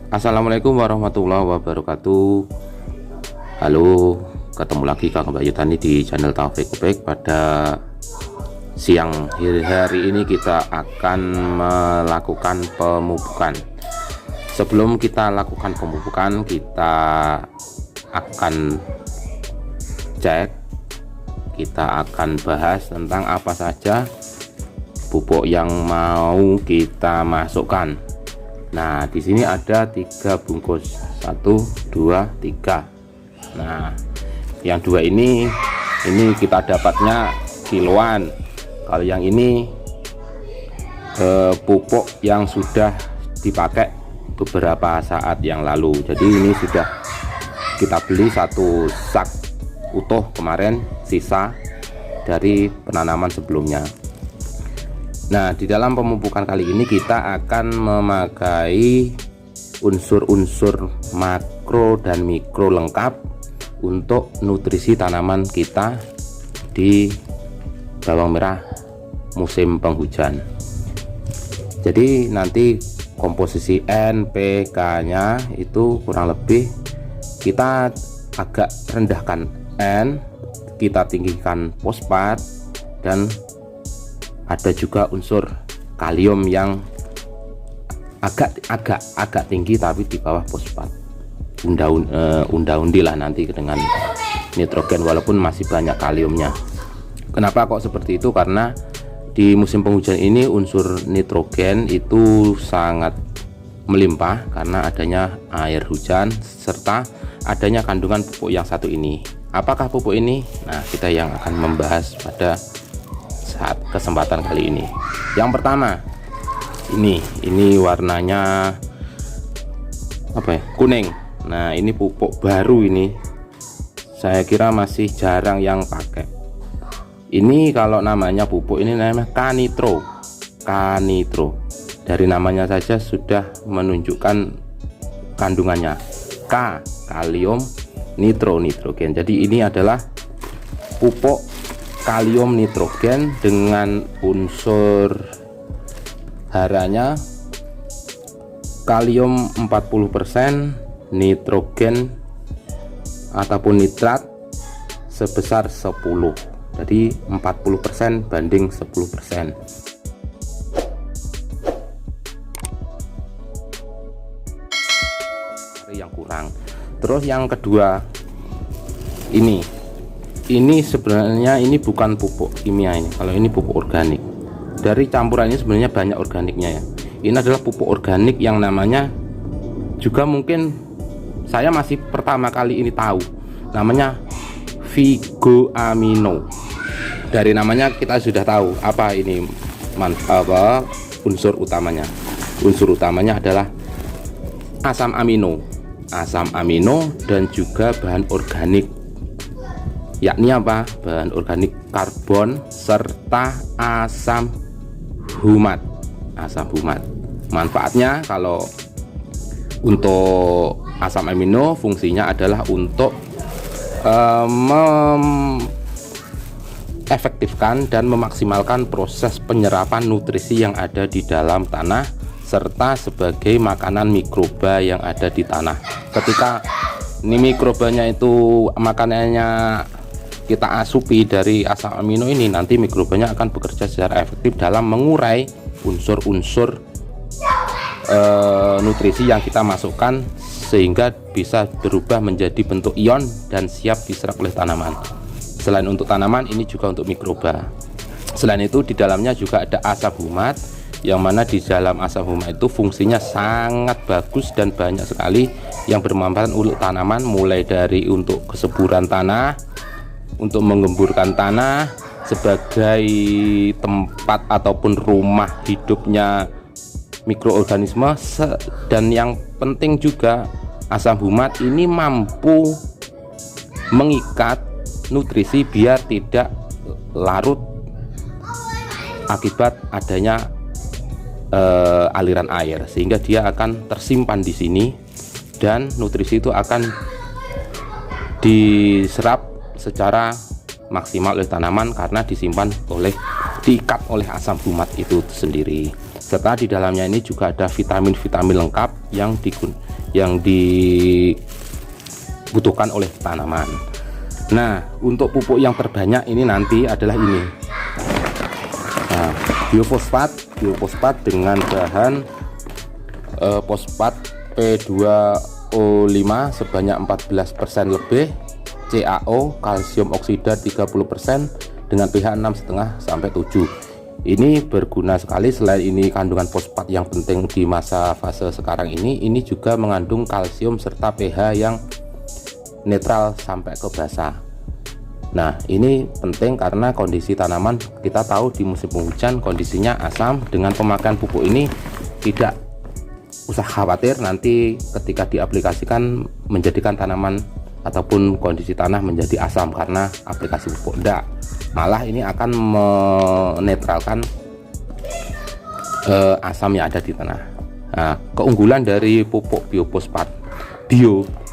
Assalamualaikum warahmatullahi wabarakatuh. Halo, ketemu lagi Kang Bayu Tani di channel Taufik Baik. Pada siang hari ini kita akan melakukan pemupukan. Sebelum kita lakukan pemupukan, kita akan bahas tentang apa saja pupuk yang mau kita masukkan. Nah, di sini ada 3 bungkus, 1 2 3. Nah, yang 2 ini kita dapatnya kiloan. Kalau yang ini pupuk yang sudah dipakai beberapa saat yang lalu. Jadi ini sudah kita beli 1 sak utuh kemarin, sisa dari penanaman sebelumnya. Nah, di dalam pemupukan kali ini kita akan memakai unsur-unsur makro dan mikro lengkap untuk nutrisi tanaman kita di bawang merah musim penghujan. Jadi nanti komposisi NPK nya itu kurang lebih kita agak rendahkan N, kita tinggikan fosfat, dan ada juga unsur kalium yang agak tinggi tapi di bawah fosfat. Unda-undi lah nanti dengan nitrogen walaupun masih banyak kaliumnya. Kenapa kok seperti itu? Karena di musim penghujan ini unsur nitrogen itu sangat melimpah karena adanya air hujan serta adanya kandungan pupuk yang satu ini. Apakah pupuk ini? Nah, kita yang akan membahas pada saat kesempatan kali ini. Yang pertama, ini warnanya apa ya? Kuning. Nah, ini pupuk baru ini. Saya kira masih jarang yang pakai. Ini kalau namanya pupuk ini namanya Kanitro. Kanitro. Dari namanya saja sudah menunjukkan kandungannya. K, kalium, nitro, nitrogen. Jadi ini adalah pupuk kalium nitrogen dengan unsur haranya kalium 40%, nitrogen ataupun nitrat sebesar 10. Jadi 40% banding 10%. Yang kurang. Terus yang kedua, ini sebenarnya ini bukan pupuk kimia ini. Kalau ini pupuk organik. Dari campuran ini sebenarnya banyak organiknya ya. Ini adalah pupuk organik yang namanya juga mungkin saya masih pertama kali ini tahu. Namanya Vigo Amino. Dari namanya kita sudah tahu apa ini unsur utamanya. Unsur utamanya adalah asam amino. Asam amino dan juga bahan organik, yakni apa? Bahan organik karbon serta asam humat. Asam humat. Manfaatnya kalau untuk asam amino fungsinya adalah untuk efektifkan dan memaksimalkan proses penyerapan nutrisi yang ada di dalam tanah serta sebagai makanan mikroba yang ada di tanah. Ketika ini mikrobanya itu makanannya kita asupi dari asam amino ini, nanti mikrobanya akan bekerja secara efektif dalam mengurai unsur-unsur nutrisi yang kita masukkan sehingga bisa berubah menjadi bentuk ion dan siap diserap oleh tanaman. Selain untuk tanaman, ini juga untuk mikroba. Selain itu di dalamnya juga ada asam humat, yang mana di dalam asam humat itu fungsinya sangat bagus dan banyak sekali yang bermanfaat untuk tanaman, mulai dari untuk kesuburan tanah, untuk menggemburkan tanah sebagai tempat ataupun rumah hidupnya mikroorganisme, dan yang penting juga asam humat ini mampu mengikat nutrisi biar tidak larut akibat adanya aliran air, sehingga dia akan tersimpan di sini dan nutrisi itu akan diserap secara maksimal oleh tanaman karena diikat oleh asam humat itu sendiri. Serta di dalamnya ini juga ada vitamin-vitamin lengkap yang dibutuhkan oleh tanaman. Nah, untuk pupuk yang terbanyak ini nanti adalah ini. Nah, biofosfat dengan bahan fosfat P2O5 sebanyak 14% lebih, CaO kalsium oksida 30% dengan pH 6,5 sampai 7. Ini berguna sekali. Selain ini kandungan fosfat yang penting di masa fase sekarang ini juga mengandung kalsium serta pH yang netral sampai ke basah. Nah, ini penting karena kondisi tanaman kita tahu di musim penghujan kondisinya asam. Dengan pemakaian pupuk ini tidak usah khawatir nanti ketika diaplikasikan menjadikan tanaman ataupun kondisi tanah menjadi asam karena aplikasi pupuk. Enggak, malah ini akan menetralkan asam yang ada di tanah. Nah, keunggulan dari pupuk biofosfat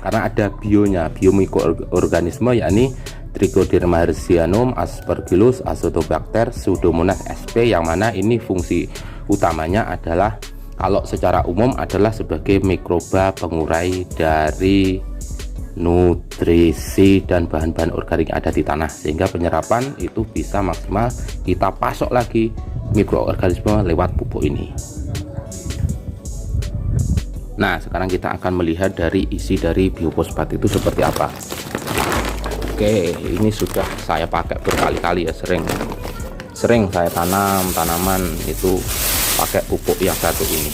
karena ada bionya, biomikroorganisme, yakni Trichoderma hertzianum, Aspergillus, Azotobacter, Pseudomonas sp, yang mana ini fungsi utamanya adalah kalau secara umum adalah sebagai mikroba pengurai dari nutrisi dan bahan-bahan organik ada di tanah, sehingga penyerapan itu bisa maksimal. Kita pasok lagi mikroorganisme lewat pupuk ini. Nah, sekarang kita akan melihat dari isi dari biofosfat itu seperti apa. Oke, ini sudah saya pakai berkali-kali ya, sering saya tanam tanaman itu pakai pupuk yang satu ini.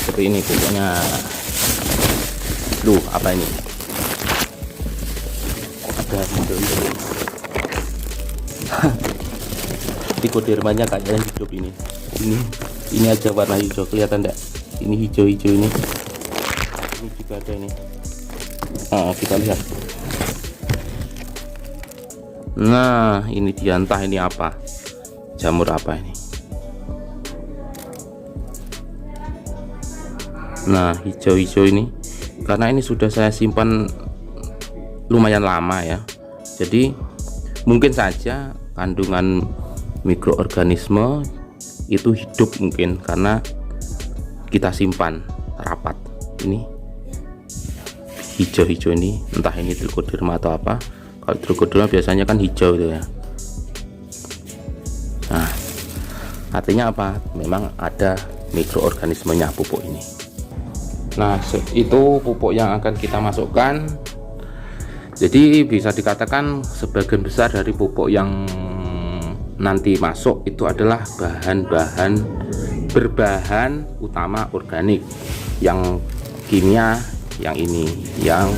Seperti ini pupuknya. Duh, apa ini? Ada hijau-hijau. Trichodermanya kayaknya hidup ini. Ini aja warna hijau, kelihatan enggak? Ini hijau-hijau ini. Ini juga ada ini. Kita lihat. Nah, ini dia, entah ini apa. Jamur apa ini? Nah, hijau-hijau ini karena ini sudah saya simpan lumayan lama ya, jadi mungkin saja kandungan mikroorganisme itu hidup mungkin karena kita simpan rapat. Ini hijau-hijau ini, entah ini Trichoderma atau apa. Kalau Trichoderma biasanya kan hijau itu ya. Nah, artinya apa? Memang ada mikroorganismenya pupuk ini. Nah, itu pupuk yang akan kita masukkan. Jadi bisa dikatakan sebagian besar dari pupuk yang nanti masuk itu adalah bahan-bahan berbahan utama organik. Yang kimia yang ini, yang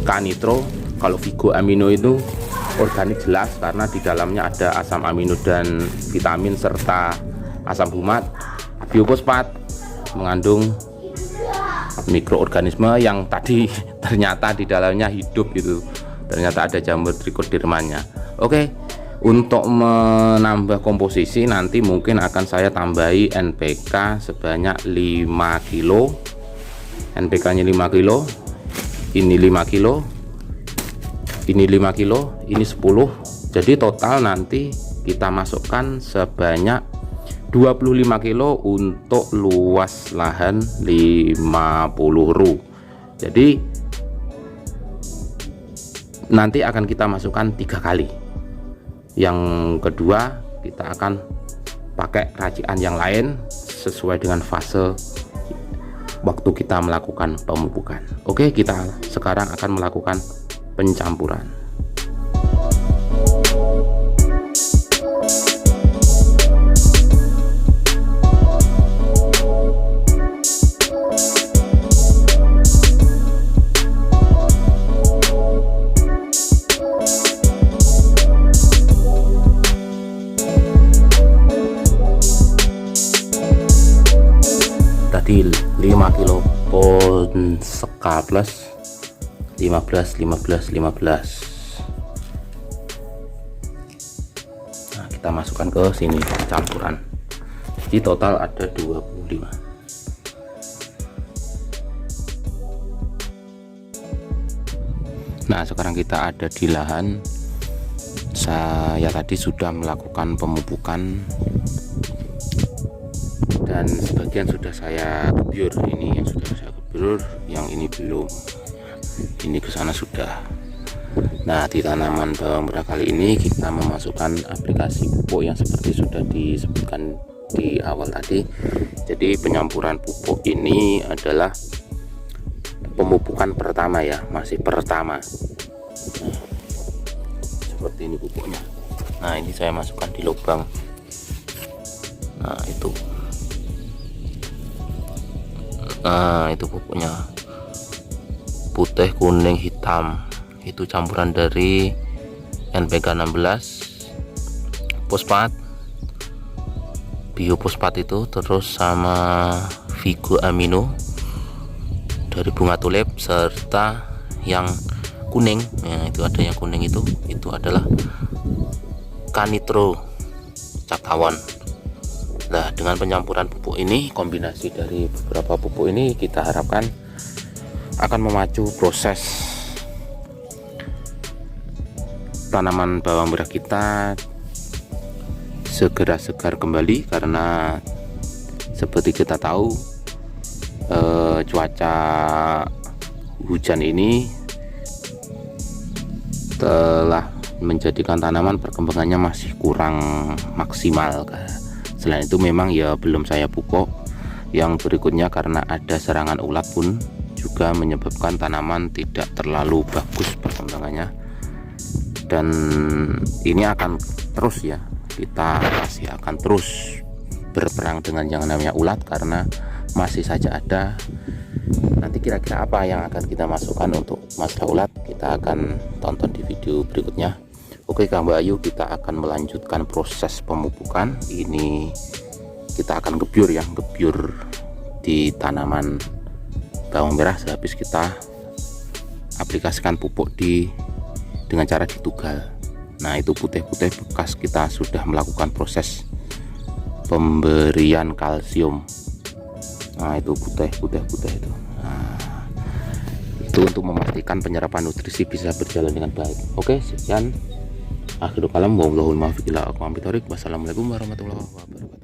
K-nitro. Kalau Vigo amino itu organik jelas karena di dalamnya ada asam amino dan vitamin serta asam humat. Biofosfat mengandung mikroorganisme yang tadi ternyata di dalamnya hidup itu, ternyata ada jamur trichodermanya. Oke, untuk menambah komposisi nanti mungkin akan saya tambahi NPK sebanyak 5 kilo. NPK nya 5 kilo, ini 5 kilo, ini 5 kilo, ini 10. Jadi total nanti kita masukkan sebanyak 25 kilo untuk luas lahan 50 ru. Jadi nanti akan kita masukkan 3 kali. Yang kedua kita akan pakai racikan yang lain sesuai dengan fase waktu kita melakukan pemupukan. Oke, kita sekarang akan melakukan pencampuran. Tadi 5 kilo pon seka plus 15. Nah, kita masukkan ke sini campuran. Jadi total ada 25. Nah, sekarang kita ada di lahan 10 saya tadi sudah melakukan pemupukan dan sebagian sudah saya gebyur. Ini yang sudah saya gebyur, yang ini belum. Ini ke sana sudah. Nah, di tanaman bawang merah kali ini kita memasukkan aplikasi pupuk yang seperti sudah disebutkan di awal tadi. Jadi penyampuran pupuk ini adalah pemupukan pertama ya, masih pertama. Nah, seperti ini pupuknya. Nah, ini saya masukkan di lubang. Nah, itu pupuknya, putih, kuning, hitam. Itu campuran dari NPK 16, fosfat, biofosfat itu, terus sama Vigo Amino dari bunga tulip, serta yang kuning. Nah, itu ada yang kuning, itu adalah Kanitro cap tawon. Nah, dengan penyampuran pupuk ini, kombinasi dari beberapa pupuk ini, kita harapkan akan memacu proses tanaman bawang merah kita segera segar kembali. Karena seperti kita tahu, cuaca hujan ini telah menjadikan tanaman perkembangannya masih kurang maksimal. Selain itu memang ya belum saya pupuk. Yang berikutnya, karena ada serangan ulat pun juga menyebabkan tanaman tidak terlalu bagus perkembangannya. Dan ini akan terus ya, kita masih akan terus berperang dengan yang namanya ulat, karena masih saja ada. Nanti kira-kira apa yang akan kita masukkan untuk masalah ulat, kita akan tonton di video berikutnya. Oke Kang Bayu, kita akan melanjutkan proses pemupukan. Ini kita akan gebyur ya, gebyur di tanaman bawang merah sehabis kita aplikasikan pupuk dengan cara ditugal. Nah, itu putih-putih bekas kita sudah melakukan proses pemberian kalsium. Nah, itu putih itu. Nah, itu untuk memastikan penyerapan nutrisi bisa berjalan dengan baik. Oke, sekian. Akhirul kalam, wassalamualaikum warahmatullahi wabarakatuh.